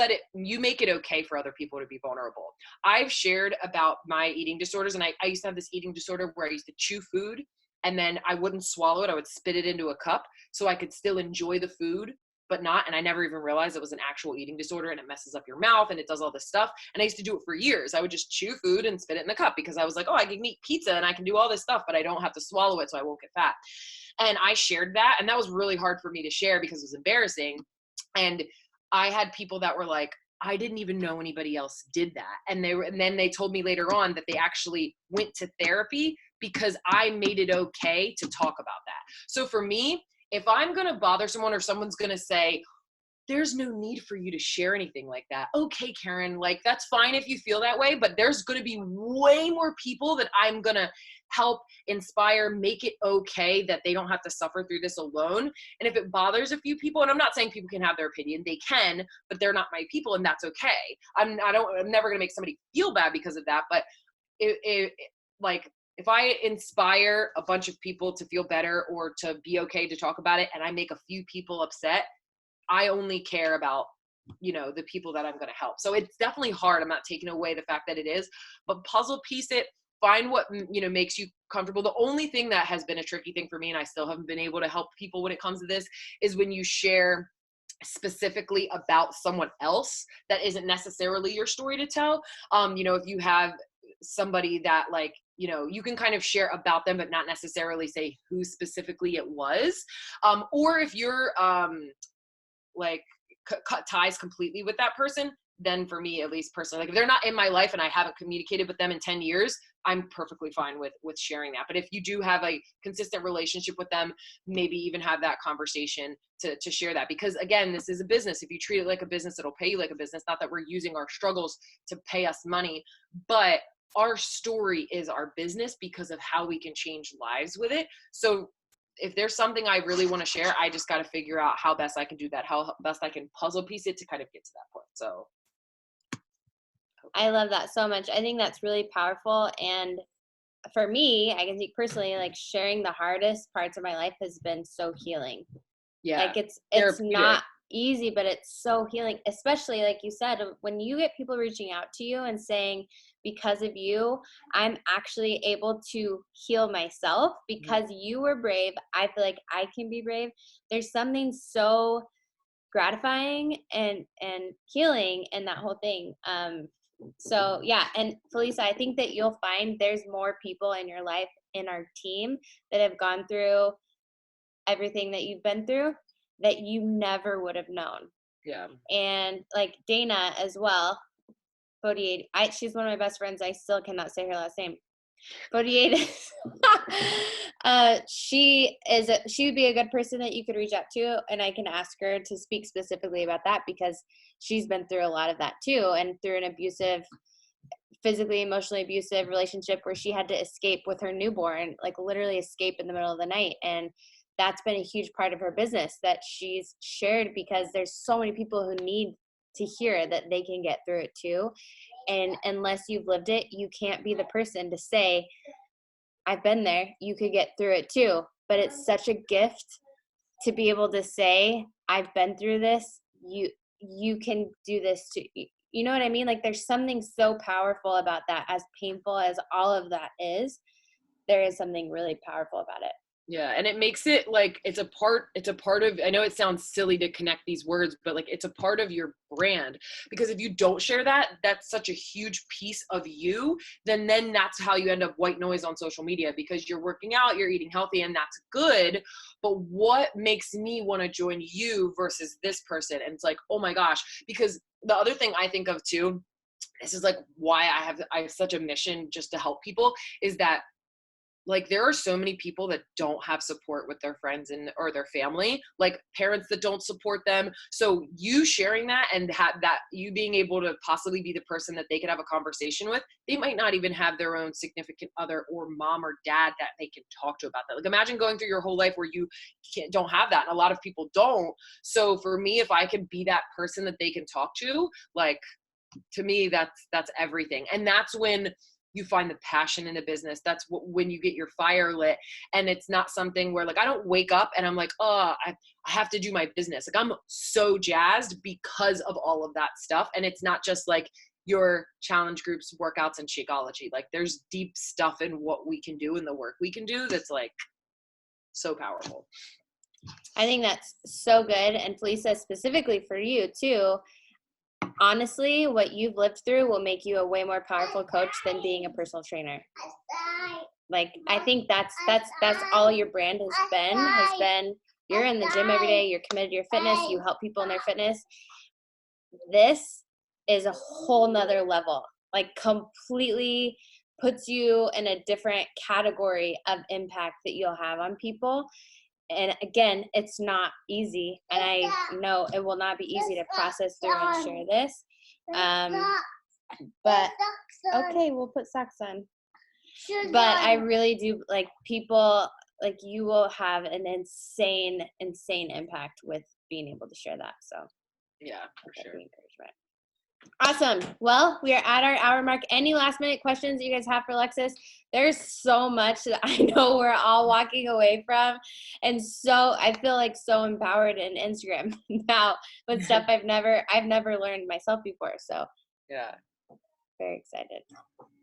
make it okay for other people to be vulnerable. I've shared about my eating disorders, and I used to have this eating disorder where I used to chew food and then I wouldn't swallow it. I would spit it into a cup so I could still enjoy the food, but not. And I never even realized it was an actual eating disorder, and it messes up your mouth and it does all this stuff. And I used to do it for years. I would just chew food and spit it in the cup because I was like, oh, I can eat pizza and I can do all this stuff, but I don't have to swallow it so I won't get fat. And I shared that, and that was really hard for me to share because it was embarrassing. And I had people that were like, I didn't even know anybody else did that. And then they told me later on that they actually went to therapy because I made it okay to talk about that. So for me, if I'm going to bother someone, or someone's going to say, there's no need for you to share anything like that. Okay, Karen, like that's fine if you feel that way, but there's going to be way more people that I'm going to help inspire, make it okay that they don't have to suffer through this alone. And if it bothers a few people, and I'm not saying people can have their opinion, they can, but they're not my people, and that's okay. I'm never going to make somebody feel bad because of that. But like, if I inspire a bunch of people to feel better or to be okay to talk about it, and I make a few people upset, I only care about, the people that I'm going to help. So it's definitely hard. I'm not taking away the fact that it is, but puzzle piece it, find what, makes you comfortable. The only thing that has been a tricky thing for me, and I still haven't been able to help people when it comes to this, is when you share specifically about someone else that isn't necessarily your story to tell. If you have somebody that like, you can kind of share about them, but not necessarily say who specifically it was. Or if you're, like cut ties completely with that person, then for me, at least personally, like if they're not in my life and I haven't communicated with them in 10 years, I'm perfectly fine with sharing that. But if you do have a consistent relationship with them, maybe even have that conversation to share that. Because again, this is a business. If you treat it like a business, it'll pay you like a business. Not that we're using our struggles to pay us money, but our story is our business because of how we can change lives with it. So if there's something I really want to share, I just got to figure out how best I can do that, how best I can puzzle piece it to kind of get to that point. So I love that so much. I think that's really powerful. And for me, I can speak personally, like sharing the hardest parts of my life has been so healing. yeah, like it's not easy, but it's so healing, especially like you said, when you get people reaching out to you and saying, because of you, I'm actually able to heal myself because you were brave. I feel like I can be brave. There's something so gratifying and healing in that whole thing. So yeah, and Felisa, I think that you'll find there's more people in your life, in our team, that have gone through everything that you've been through that you never would have known. Yeah. And like Dana as well, 48. She's one of my best friends. I still cannot say her last name. 48 she would be a good person that you could reach out to, and I can ask her to speak specifically about that because she's been through a lot of that too, and through an abusive, physically, emotionally abusive relationship where she had to escape with her newborn, like literally escape in the middle of the night. And that's been a huge part of her business that she's shared, because there's so many people who need to hear that they can get through it too. And unless you've lived it, you can't be the person to say, I've been there, you could get through it too. But it's such a gift to be able to say, I've been through this, you can do this too. You know what I mean? Like, there's something so powerful about that. As painful as all of that is, there is something really powerful about it. Yeah. And it makes it like, it's a part of, I know it sounds silly to connect these words, but like, it's a part of your brand, because if you don't share that, that's such a huge piece of you, then that's how you end up white noise on social media, because you're working out, you're eating healthy, and that's good. But what makes me want to join you versus this person? And it's like, oh my gosh, because the other thing I think of too, this is like why I have such a mission just to help people, is that like, there are so many people that don't have support with their friends or their family, like parents that don't support them. So you sharing that and you being able to possibly be the person that they could have a conversation with, they might not even have their own significant other or mom or dad that they can talk to about that. Like, imagine going through your whole life where you don't have that. And a lot of people don't. So for me, if I can be that person that they can talk to, like, to me, that's everything. And that's when you find the passion in the business. That's when you get your fire lit. And it's not something where like, I don't wake up and I'm like, oh, I have to do my business. Like, I'm so jazzed because of all of that stuff. And it's not just like your challenge groups, workouts, and Shakeology. Like, there's deep stuff in what we can do and the work we can do that's like so powerful. I think that's so good. And Felicia, specifically for you too, honestly, what you've lived through will make you a way more powerful coach than being a personal trainer. Like, I think that's all your brand has been you're in the gym every day, you're committed to your fitness, you help people in their fitness. This is a whole nother level, like completely puts you in a different category of impact that you'll have on people. And again, it's not easy, and I know it will not be easy to process through and share this. But okay, we'll put socks on. But I really do, like, people, like, you will have an insane impact with being able to share that. So yeah, for sure. Encouragement. Awesome. Well, we are at our hour mark. Any last minute questions that you guys have for Alexis? There's so much that I know we're all walking away from. And so I feel like so empowered in Instagram now with stuff I've never learned myself before. So yeah, very excited.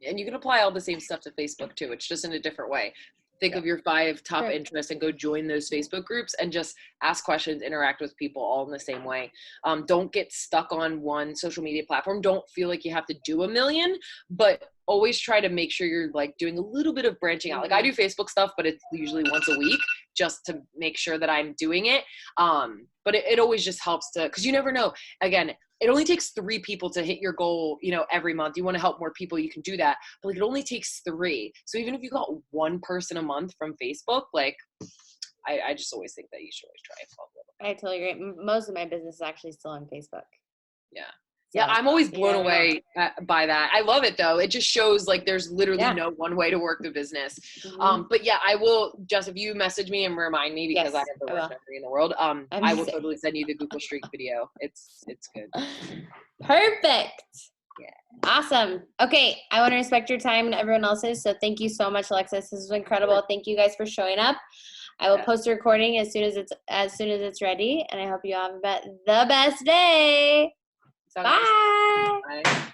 And you can apply all the same stuff to Facebook too. It's just in a different way. Think of your 5 top interests and go join those Facebook groups and just ask questions, interact with people all in the same way. Don't get stuck on one social media platform. Don't feel like you have to do a million, but always try to make sure you're like doing a little bit of branching out. Like, I do Facebook stuff, but it's usually once a week just to make sure that I'm doing it. But it always just helps to, because you never know. Again, it only takes 3 people to hit your goal, every month. You want to help more people, you can do that. But like, it only takes 3. So even if you got 1 person a month from Facebook, like, I just always think that you should always try it. I totally agree. Most of my business is actually still on Facebook. Yeah. Yeah, I'm always blown away by that. I love it though. It just shows like there's literally no one way to work the business. But yeah, I will, just if you message me and remind me, because I have the worst memory in the world, I will totally send you the Google Streak video. It's good. Perfect. Yeah. Awesome. Okay, I want to respect your time and everyone else's. So thank you so much, Alexis. This was incredible. Thank you guys for showing up. I will post a recording as soon as it's ready, and I hope you all have the best day. Bye. Bye.